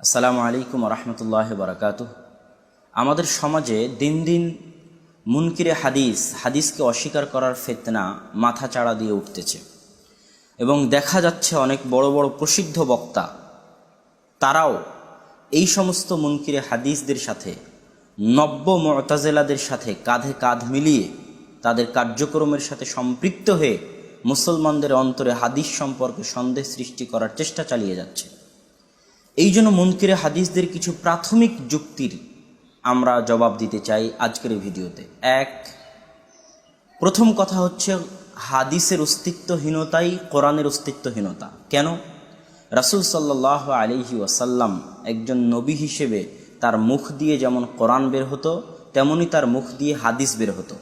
আসসালামু আলাইকুম রহমতুল্লাহ বারাকাতুহ। আমাদের সমাজে দিন দিন মুনকিরে হাদিসকে অস্বীকার করার ফিতনা মাথা চাড়া দিয়ে উঠতেছে এবং দেখা যাচ্ছে অনেক বড় বড় প্রসিদ্ধ বক্তা তারাও এই সমস্ত মুনকিরে হাদিসদের সাথে নব্য মুতাজিলাদের সাথে কাঁধে কাঁধ মিলিয়ে তাদের কার্যক্রমের সাথে সম্পৃক্ত হয়ে মুসলমানদের অন্তরে হাদিস সম্পর্কে সন্দেহ সৃষ্টি করার চেষ্টা চালিয়ে যাচ্ছে। এই জন্য মুনকিরে হাদিসদের কিছু প্রাথমিক যুক্তির আমরা জবাব দিতে চাই আজকের এই ভিডিওতে। প্রথম কথা হচ্ছে হাদিসের অস্তিত্বহীনতাই কোরআনের অস্তিত্বহীনতা। কেন? রাসূল সাল্লাল্লাহু আলাইহি ওয়াসাল্লাম একজন নবী হিসেবে তার মুখ দিয়ে যেমন কোরআন বের হতো তেমনি তার মুখ দিয়ে হাদিস বের হতো।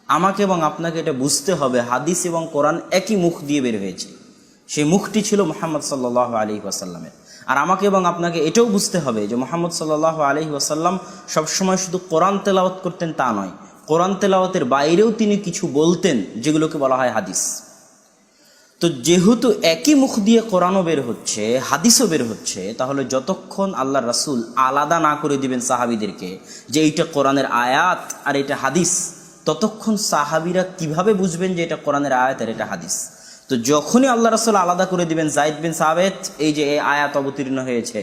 আমাকে এবং আপনাকে এটা বুঝতে হবে, হাদিস এবং কোরআন একই মুখ দিয়ে বের হয়েছে। সেই মুখটি ছিল মুহাম্মদ সাল্লাল্লাহু আলাইহি ওয়াসাল্লামের। আর আমাকে এবং আপনাকে এটাও বুঝতে হবে যে মুহাম্মদ সাল্লাল্লাহু আলাইহি ওয়াসাল্লাম সবসময় শুধু কোরআন তেলাওয়াত করতেন তা নয়, কোরআন তেলাওয়াতের বাইরেও তিনি কিছু বলতেন যেগুলোকে বলা হয় হাদিস। তো যেহেতু একই মুখ দিয়ে কোরআনও বের হচ্ছে হাদিসও বের হচ্ছে, তাহলে যতক্ষণ আল্লাহর রাসূল আলাদা না করে দিবেন সাহাবীদেরকে যে এইটা কোরআনের আয়াত আর এটা হাদিস, ততক্ষণ সাহাবীরা কিভাবে বুঝবেন যে এটা কোরআনের আয়াত আর এটা হাদিস? তো যখনই আল্লাহ রাসূল আলাদা করে দিবেন, যায়েদ বিন সাবিত এই যে এই আয়াত অবতীর্ণ হয়েছে,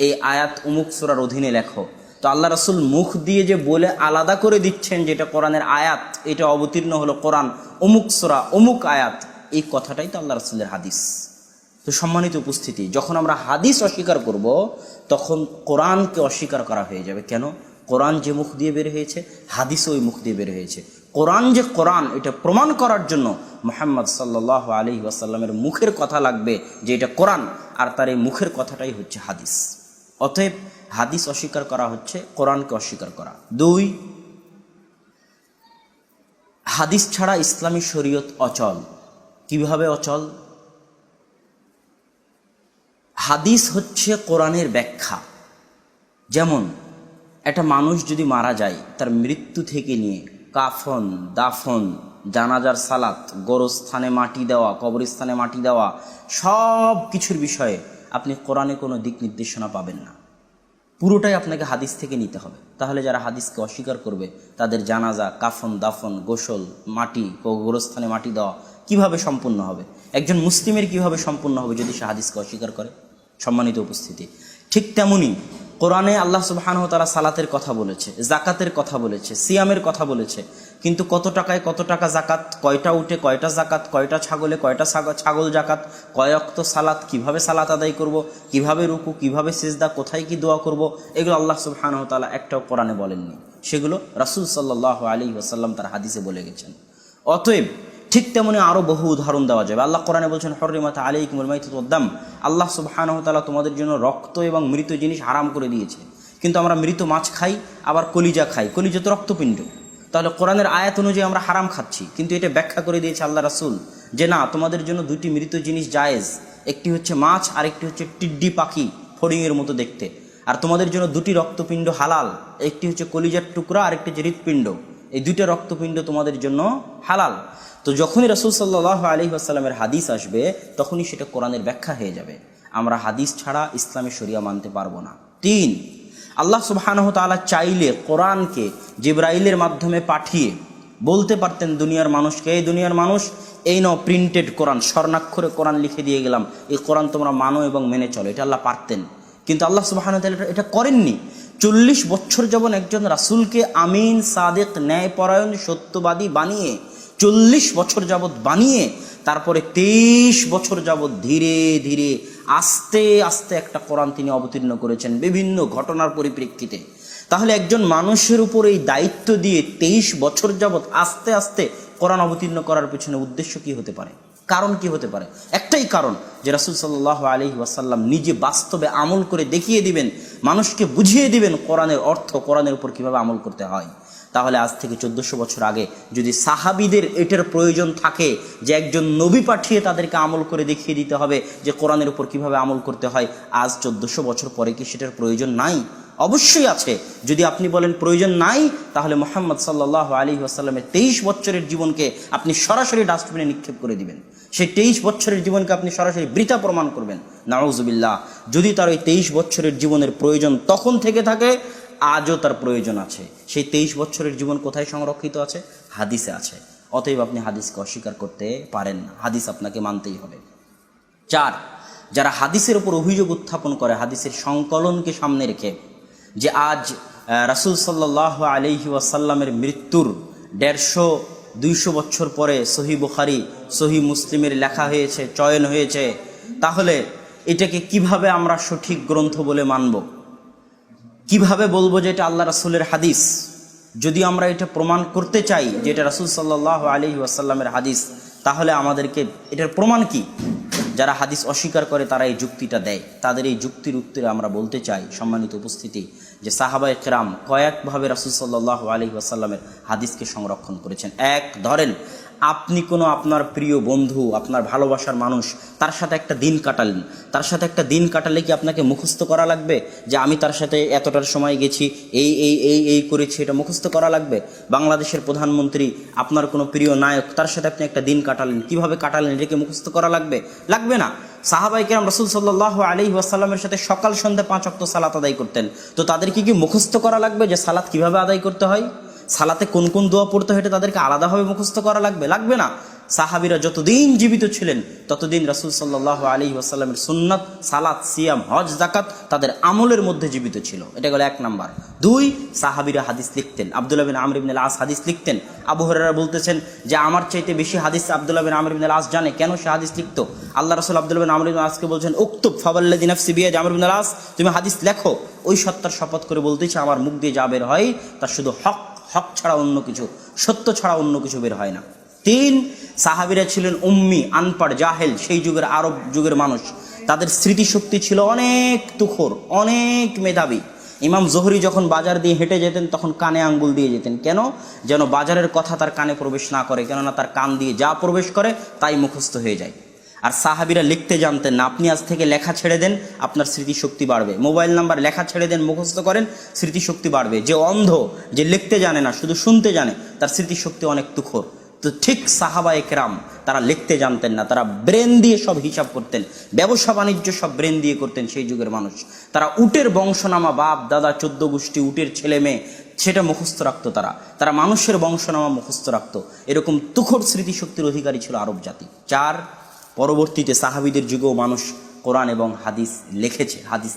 এই আয়াত অমুক সূরার অধীনে লেখো, তো আল্লাহ রাসূল মুখ দিয়ে যে বলে আলাদা করে দিচ্ছেন যে এটা কোরআনের আয়াত, এটা অবতীর্ণ হলো কোরআন অমুক সূরা অমুক আয়াত, এই কথাটাই তো আল্লাহ রাসূলের হাদিস। তো সম্মানিত উপস্থিতি, যখন আমরা হাদিস অস্বীকার করব তখন কোরআনকে অস্বীকার করা হয়ে যাবে। কেন? কোরআন যে মুখ দিয়ে বের হয়েছে হাদিসও ওই মুখ দিয়ে বের হয়েছে। কোরআন যে কোরআন এটা প্রমাণ করার জন্য মুহাম্মদ সাল্লাল্লাহু আলাইহি ওয়াসাল্লামের মুখের কথা লাগবে যে এটা কোরআন, আর তার এই মুখের কথাটাই হচ্ছে হাদিস। অতএব হাদিস অস্বীকার করা হচ্ছে কোরআনকে অস্বীকার করা। 2, হাদিস ছাড়া ইসলামী শরীয়ত অচল। কিভাবে অচল? হাদিস হচ্ছে কোরআনের ব্যাখ্যা। যেমন একটা মানুষ যদি মারা যায়, তার মৃত্যু থেকে নিয়ে কাফন, দাফন, জানাজার সালাত, গোরস্থানে মাটি দেওয়া, কবরস্থানে মাটি দেওয়া, সব কিছুর বিষয়ে আপনি কোরআনে কোনো দিক নির্দেশনা পাবেন না। পুরোটাই আপনাকে হাদিস থেকে নিতে হবে। তাহলে যারা হাদিসকে অস্বীকার করবে তাদের জানাজা, কাফন, দাফন, গোসল, মাটি, গোরস্থানে মাটি দেওয়া কিভাবে সম্পূর্ণ হবে? একজন মুসলিমের কিভাবে সম্পূর্ণ হবে যদি সে হাদিসকে অস্বীকার করে? সম্মানিত উপস্থিতি, ঠিক তেমনি কোরআনে আল্লাহ সুবহানাহু ওয়া তাআলা সালাতের কথা বলেছে, জাকাতের কথা বলেছে, সিয়ামের কথা বলেছে, কিন্তু কত টাকায় কত টাকা জাকাত, কয়টা উঠে কয়টা জাকাত, কয়টা ছাগলে কয়টা ছাগল জাকাত, কয় ওয়াক্ত সালাত, কিভাবে সালাত আদায় করব, কিভাবে রুকু, কিভাবে সিজদা, কোথায় কি দোয়া করব, এগুলো আল্লাহ সুবহানাহু ওয়া তাআলা একটাও কোরআনে বলেননি। সেগুলো রাসূল সাল্লাল্লাহু আলাইহি ওয়াসাল্লাম তার হাদিসে বলে গেছেন। অতএব ঠিক তেমনি আরও বহু উদাহরণ দেওয়া যাবে। আল্লাহ কোরআনে বলছেন হুররিমাত আলাইকুমুল মাইতাতু ওয়াদ-দাম, আল্লাহ সুবহানাহু ওয়া তাআলা তোমাদের জন্য রক্ত এবং মৃত জিনিস হারাম করে দিয়েছে। কিন্তু আমরা মৃত মাছ খাই, আবার কলিজা খাই, কলিজা তো রক্তপিণ্ড। তাহলে কোরআনের আয়াত অনুযায়ী আমরা হারাম খাচ্ছি, কিন্তু এটা ব্যাখ্যা করে দিয়েছে আল্লাহ রাসূল যে না, তোমাদের জন্য দুটি মৃত জিনিস জায়েজ, একটি হচ্ছে মাছ আর একটি হচ্ছে টিড্ডি পাখি, ফড়িংয়ের মতো দেখতে। আর তোমাদের জন্য দুটি রক্তপিণ্ড হালাল, একটি হচ্ছে কলিজার টুকরা আর একটি হচ্ছে হৃৎপিণ্ড, এই দুইটা রক্তপিণ্ড তোমাদের জন্য হালাল। তো যখনই রাসূল সাল্লাল্লাহু আলাইহি ওয়াসাল্লামের হাদিস আসবে তখনই সেটা কোরআনের ব্যাখ্যা হয়ে যাবে। আমরা হাদিস ছাড়া ইসলামী শরিয়া মানতে পারবো না। 3, আল্লাহ সুবহানাহু ওয়া তাআলা চাইলে কোরআনকে জিবরাইলের মাধ্যমে পাঠিয়ে বলতে পারতেন দুনিয়ার মানুষকে, এই দুনিয়ার মানুষ, এই নাও প্রিন্টেড কোরআন, স্বর্ণাক্ষরে কোরআন লিখে দিয়ে গেলাম, এই কোরআন তোমরা মানো এবং মেনে চলো। এটা আল্লাহ পারতেন, কিন্তু আল্লাহ সুবহানাহু ওয়া তাআলা এটা করেননি। 40 বছর যাবত একজন রাসূলকে আমিন, সাদিক, ন্যায়পরায়ণ, সত্যবাদী বানিয়ে 40 বছর যাবৎ বানিয়ে তারপরে 23 বছর যাবৎ ধীরে ধীরে আস্তে আস্তে একটা কোরআন তিনি অবতীর্ণ করেছেন বিভিন্ন ঘটনার পরিপ্রেক্ষিতে। তাহলে একজন মানুষের উপর এই দায়িত্ব দিয়ে 23 বছর যাবৎ আস্তে আস্তে কোরআন অবতীর্ণ করার পিছনে উদ্দেশ্য কি হতে পারে? কারণ কি হতে পারে? একটাই কারণ, যে রাসূল সাল্লাল্লাহু আলাইহি ওয়াসাল্লাম নিজে বাস্তবে আমল করে দেখিয়ে দিবেন, মানুষকে বুঝিয়ে দিবেন কোরআনের অর্থ, কোরআনের উপর কিভাবে আমল করতে হয়। তাহলে আজ থেকে 1400 বছর আগে যদি সাহাবীদের এটার প্রয়োজন থাকে যে একজন নবী পাঠিয়ে তাদেরকে আমল করে দেখিয়ে দিতে হবে যে কোরআনের উপর কিভাবে আমল করতে হয়, আজ 1400 বছর পরে কি সেটার প্রয়োজন নাই? অবশ্যই আছে। যদি আপনি বলেন প্রয়োজন নাই, তাহলে মুহাম্মদ সাল্লাল্লাহু আলাইহি ওয়াসাল্লামের 23 বছরের জীবনকে আপনি সরাসরি ডাস্টবিনে নিক্ষেপ করে দিবেন। সেই 23 বছরের জীবনকে আপনি সরাসরি বৃথা প্রমাণ করবেন, নাউজুবিল্লাহ। যদি তার ওই 23 বছরের জীবনের প্রয়োজন তখন থেকে থাকে, আজও তার প্রয়োজন আছে। সেই 23 বছরের জীবন কোথায় সংরক্ষিত আছে? হাদিসে আছে। অতএব আপনি হাদিসকে অস্বীকার করতে পারেন না, হাদিস আপনাকে মানতেই হবে। 4, যারা হাদিসের উপর অভিযোগ উত্থাপন করে হাদিসের সংকলনকে সামনে রেখে, যে আজ রাসূল সাল্লাল্লাহু আলাইহি ওয়াসাল্লামের মৃত্যুর 150-200 বছর পরে সহিহ বুখারী, সহিহ মুসলিমের লেখা হয়েছে, চয়ন হয়েছে, তাহলে এটাকে কিভাবে আমরা সঠিক গ্রন্থ বলে মানব? কিভাবে বলবো যে এটা আল্লাহ রাসূলের হাদিস? যদি আমরা এটা প্রমাণ করতে চাই যে এটা রাসূল সাল্লাল্লাহু আলাইহি ওয়াসাল্লামের হাদিস, তাহলে আমাদেরকে এটার প্রমাণ কি? যারা হাদিস অস্বীকার করে তারা এই যুক্তিটা দেয়। তাদের এই যুক্তির উত্তরে আমরা বলতে চাই, সম্মানিত উপস্থিতি, যে সাহাবায়ে কেরাম কয়েকভাবে রাসূল সাল্লাল্লাহু আলাইহি ওয়াসাল্লামের হাদিসকে সংরক্ষণ করেছেন। এক, ধরেন আপনি কোনো আপনার প্রিয় বন্ধু, আপনার ভালোবাসার মানুষ, তার সাথে একটা দিন কাটালেন। তার সাথে একটা দিন কাটালে কি আপনাকে মুখস্থ করা লাগবে যে আমি তার সাথে এতটার সময় গেছি, এই এই এই এই করেছি, এটা মুখস্থ করা লাগবে? বাংলাদেশের প্রধানমন্ত্রী, আপনার কোনো প্রিয় নায়ক, তার সাথে আপনি একটা দিন কাটালেন, কিভাবে কাটালেন এটাকে মুখস্থ করা লাগবে? লাগবে না। সাহাবায়ে কেরাম রাসূল সাল্লাল্লাহু আলাইহি ওয়াসাল্লামের সাথে সকাল সন্ধ্যা 5 ওয়াক্ত সালাত আদায় করতেন। তো তাদেরকে কি মুখস্থ করা লাগবে যে সালাত কিভাবে আদায় করতে হয়, সালাতে কোন কোন দোয়া পড়তে হয়, এটা তাদেরকে আলাদাভাবে মুখস্থ করা লাগবে? লাগবে না। সাহাবীরা যতদিন জীবিত ছিলেন ততদিন রাসূল সাল্লাল্লাহু আলাইহি ওয়াসাল্লামের সুন্নাত, সালাত, সিয়াম, হজ, যাকাত তাদের আমলের মধ্যে জীবিত ছিল। এটা হলো 1 নাম্বার। 2, সাহাবীরা হাদিস লিখতেন। আব্দুল্লাহ বিন আমর ইবনে আল-আস হাদিস লিখতেন। আবু হুরায়রা বলতেছেন যে আমার চাইতে বেশি হাদিস আব্দুল্লাহ বিন আমর ইবনে আল-আস জানে। কেন সে হাদিস লিখতো? আল্লাহ রাসূল আব্দুল্লাহ বিন আমর ইবনে আল-আসকে বলছেন, উকতুব ফাওয়াল্লাযী নাফসি বিয়াদি আমর ইবনে আল-আস, তুমি হাদিস লেখো। ওই সত্তার শপথ করে বলতেছে আমার মুখ দিয়ে যা বের হয় তার শুধু হক ছাড়া অন্য কিছু, সত্য ছাড়া অন্য কিছু বের হয় না। 3, সাহাবীরা ছিলেন উম্মি, আনপড়, জাহেল, সেই যুগের আরব যুগের মানুষ। তাদের স্মৃতিশক্তি ছিল অনেক তুখর, অনেক মেধাবী। ইমাম জোহরি যখন বাজার দিয়ে হেঁটে যেতেন তখন কানে আঙ্গুল দিয়ে যেতেন। কেন? যেন বাজারের কথা তার কানে প্রবেশ না করে, কেননা তার কান দিয়ে যা প্রবেশ করে তাই মুখস্থ হয়ে যায়। আর সাহাবীরা লিখতে জানতেন না। আপনি আজ থেকে লেখা ছেড়ে দেন, আপনার স্মৃতিশক্তি বাড়বে। মোবাইল নাম্বার লেখা ছেড়ে দেন, মুখস্থ করেন, স্মৃতিশক্তি বাড়বে। যে অন্ধ, যে লিখতে জানে না, শুধু শুনতে জানে, তার স্মৃতিশক্তি অনেক তুখর। তো ঠিক সাহাবায়ে কেরাম তারা লিখতে জানতেন না, তারা ব্রেন দিয়ে সব হিসাব করতেন, ব্যবসা বাণিজ্য সব ব্রেন দিয়ে করতেন। সেই যুগের মানুষ তারা উটের বংশনামা, বাপ দাদা 14 গোষ্ঠী, উটের ছেলে মেয়ে, সেটা মুখস্থ রাখতো। তারা মানুষের বংশনামা মুখস্থ রাখতো। এরকম তুখর স্মৃতিশক্তির অধিকারী ছিল আরব জাতি। 4, পরবর্তীতে সাহাবীদের যুগেও মানুষ কোরআন এবং হাদিস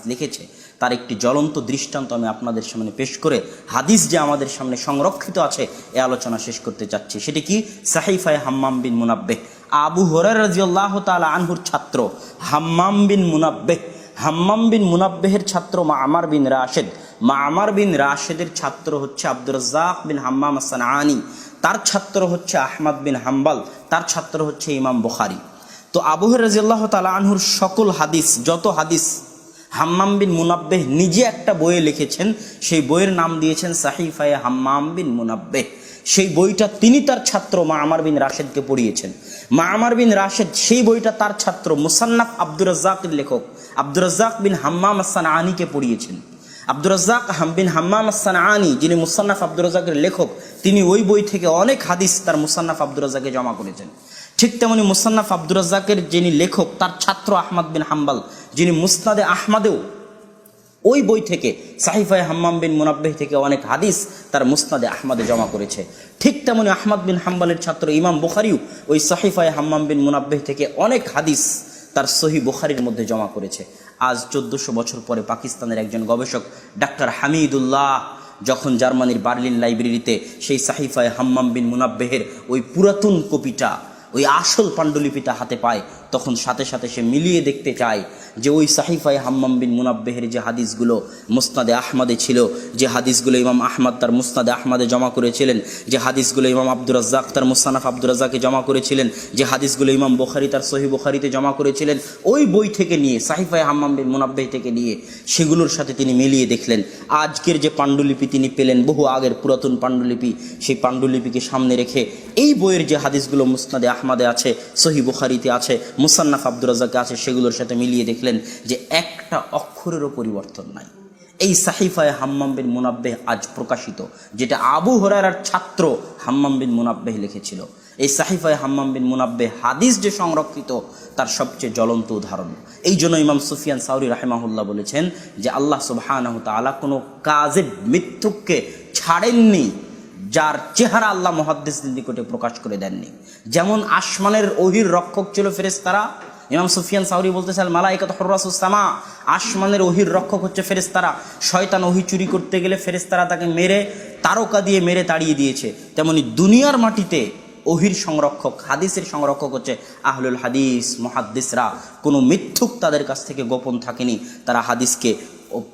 লিখেছে। তার একটি জ্বলন্ত দৃষ্টান্ত আমি আপনাদের সামনে পেশ করে হাদিস যে আমাদের সামনে সংরক্ষিত আছে এ আলোচনা শেষ করতে চাচ্ছি। সেটি কি? সাহিফায়ে হাম্মাম বিন মুনাব্বিহ। আবু হুরায়রা রাদিয়াল্লাহু তাআলা আনহুর ছাত্র হাম্মাম বিন মুনাব্বিহের ছাত্র মা'মার বিন রাশিদ। মা'মার বিন রাশিদের ছাত্র হচ্ছে আব্দুর রাজ্জাক বিন হাম্মাম আস-সানআনী। তার ছাত্র হচ্ছে আহমদ বিন হাম্বল। তার ছাত্র হচ্ছে ইমাম বুখারী। তো আবু হুরায়রা রাদিয়াল্লাহু তাআলা আনহুর সকল হাদিস, যত হাদিস, হাম্মাম বিন মুনাব্বিহ নিজে একটা বইয়ে লিখেছেন। সেই বইয়ের নাম দিয়েছেন সাহিফায়ে হাম্মাম বিন মুনাব্বিহ। সেই বইটা তিনি তার ছাত্র মা'মার বিন রাশিদকে পড়িয়েছেন। মা'মার বিন রাশিদ সেই বইটা তার ছাত্র মুসান্নাফ আব্দুর রাজ্জাকের লেখক আব্দুর রাজ্জাক বিন হাম্মাম আস-সানআনীকে পড়িয়েছেন। আব্দুর রাজ্জাক বিন হাম্মাম আস-সানআনী, যিনি মুসান্নাফ আব্দুর রাজ্জাকের লেখক, তিনি ওই বই থেকে অনেক হাদিস তার মুসান্নাফ আব্দুর রাজ্জাকে জমা করেছেন। ঠিক তেমনি মুসান্নাফ আব্দুর রাজ্জাকের যিনি লেখক, তার ছাত্র আহমদ বিন হাম্বল, যিনি মুসনাদে আহমদেও ওই বই থেকে সাহিফায়ে হাম্মাম বিন মুনাব্বিহ থেকে অনেক হাদিস তার মুসনাদে আহমদে জমা করেছে। ঠিক তেমনি আহমদ বিন হাম্বলের ছাত্র ইমাম বুখারীও ওই সাহিফায়ে হাম্মাম বিন মুনাব্বিহ থেকে অনেক হাদিস তার সহিহ বুখারীর মধ্যে জমা করেছে। আজ 1400 বছর পরে পাকিস্তানের একজন গবেষক ডাক্তার হামিদুল্লাহ যখন জার্মানির বার্লিন লাইব্রেরিতে সেই সাহিফায়ে হাম্মাম বিন মুনাব্বিহের ওই পুরাতন কপিটা, ওই আসল পাণ্ডুলিপিটা হাতে পায়, তখন সাথে সাথে সে মিলিয়ে দেখতে চায় যে ওই সাহিফায়ে হাম্মাম বিন মুনাব্বিহের যে হাদিসগুলো মুসনাদে আহমদে ছিল, যে হাদিসগুলো ইমাম আহমদ তার মুসনাদে আহমদে জমা করেছিলেন, যে হাদিসগুলো ইমাম আব্দুর রাজ্জাক তার মুসান্নাফ আব্দুর রাজ্জাকে জমা করেছিলেন, যে হাদিসগুলো ইমাম বুখারী তার সহিহ বুখারীতে জমা করেছিলেন, ওই বই থেকে নিয়ে, সাহিফায়ে হাম্মাম বিন মুনাব্বিহ থেকে নিয়ে সেগুলোর সাথে তিনি মিলিয়ে দেখলেন। আজকের যে পাণ্ডুলিপি তিনি পেলেন, বহু আগের পুরাতন পাণ্ডুলিপি, সেই পাণ্ডুলিপিকে সামনে রেখে এই বইয়ের যে হাদিসগুলো মুসনাদে আহমদে আছে, সহিহ বুখারীতে আছে, মুসান্নাফ আব্দুর রাজ্জাকে আছে, সেগুলোর সাথে মিলিয়ে দেখলেন যে একটা অক্ষরেরও পরিবর্তন নাই। এই সাহিফায়ে হাম্মাম বিন মুনাব্বিহ আজ প্রকাশিত, যেটা আবু হুরায়রার ছাত্র হাম্মাম বিন মুনাব্বিহ লিখেছিল। এই সাহিফায়ে হাম্মাম বিন মুনাব্বিহ হাদিস যে সংরক্ষিত তার সবচেয়ে জ্বলন্ত উদাহরণ। এই জন্য ইমাম সুফিয়ান সাউরি রাহিমাহুল্লাহ বলেছেন যে আল্লাহ সুবহানাহু তাআলা কোনো কাযিব মিথ্যুককে ছাড়েননি যার চেহারা আল্লাহ মুহাদ্দিসদের নিকটে প্রকাশ করে দেননি। যেমন আসমানের ওহির রক্ষক ছিল ফেরেশতারা। ইমাম সুফিয়ান সাউরি বলতেছেন মালাইকাত হুররাসুস সামা, আসমানের ওহির রক্ষক হচ্ছে ফেরেশতারা। শয়তান ওহি চুরি করতে গেলে ফেরেশতারা তাকে মেরে তারকা দিয়ে মেরে তাড়িয়ে দিয়েছে। তেমনি দুনিয়ার মাটিতে ওহির সংরক্ষক, হাদিসের সংরক্ষক হচ্ছে আহলুল হাদিস, মুহাদ্দিসরা। কোনো মিথ্যুক তাদের কাছ থেকে গোপন থাকেনি, তারা হাদিসকে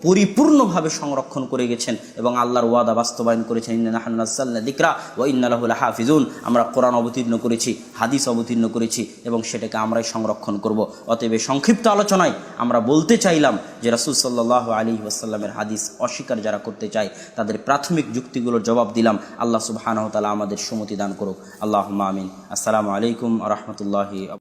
পরিপূর্ণভাবে সংরক্ষণ করে গেছেন এবং আল্লাহর ওয়াদা বাস্তবায়ন করেছেন। ইন্না নাহনু নাযালনা যিকরা ওয়া ইন্না লাহু লাহাফিজুন। আমরা কোরআন অবতীর্ণ করেছি, হাদিস অবতীর্ণ করেছি এবং সেটাকে আমরাই সংরক্ষণ করব। অতএব সংক্ষিপ্ত আলোচনায় আমরা বলতে চাইলাম যে রাসূল সাল্লাল্লাহু আলাইহি ওয়াসাল্লামের হাদিস অস্বীকার যারা করতে চায় তাদের প্রাথমিক যুক্তিগুলোর জবাব দিলাম। আল্লাহ সুবহানাহু ওয়া তাআলা আমাদের সুমতি দান করুক। আল্লাহুম্মা আমিন। আসসালামু আলাইকুম ওয়া রাহমাতুল্লাহি।